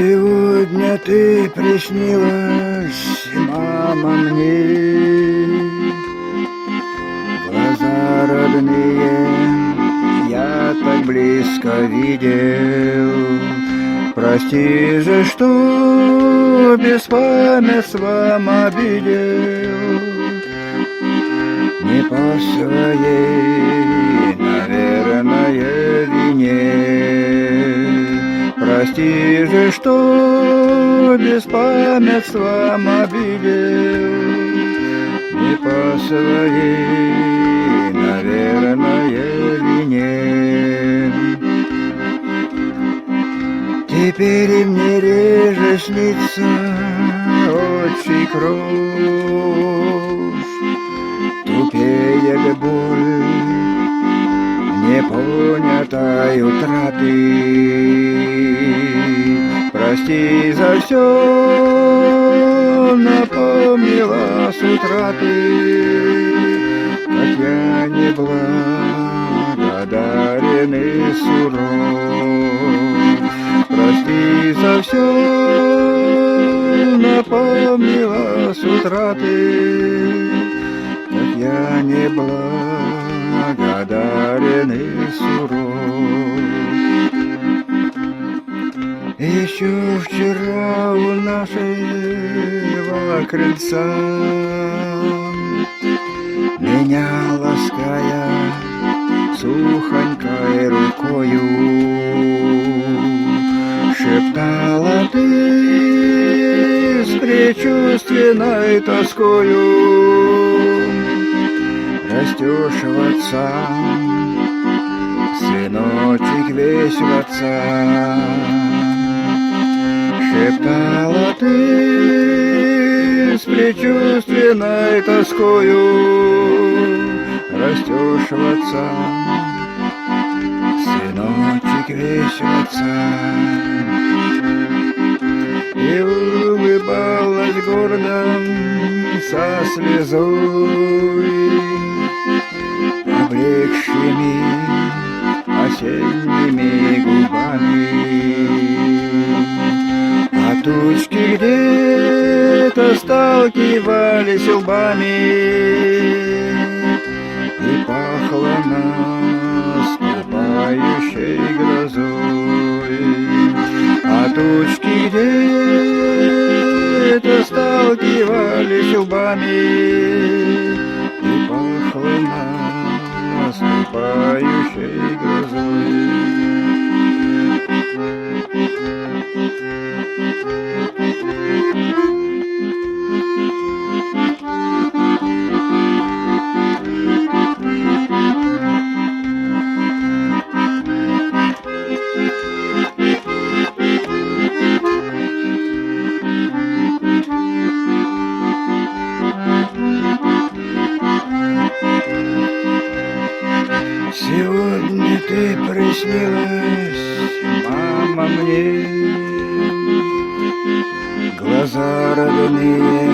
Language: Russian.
Сегодня ты приснилась, мама, мне. Глаза родные я так близко видел. Прости же, что беспамятством обидел. Не по своей, наверное, вине. Прости же, что беспамятством обидел. Не по своей, наверное, вине. Теперь мне реже снится отчий кровь. Тупеет боль непонятой утраты. Прости за все, напомнила с утраты. Как я не благодарен и суров. Прости за все, напомнила с утраты. Как я не благодарен и суров. Еще вчера у нашего крыльца меня лаская сухонькой рукою шептала ты с предчувственной тоскою. Растешь в отца, сыночек весь в отца. Шептала ты с предчувственной тоскою. Растешь в отца, сыночек весь в отца. И улыбалась гордо со слезой, облегшими осенними губами. А тучки где-то сталкивались лбами, и пахло наступающей грозой. А тучки где-то сталкивались лбами, и пахло наступающей грозой. Сегодня ты приснилась, мама, мне. Глаза родные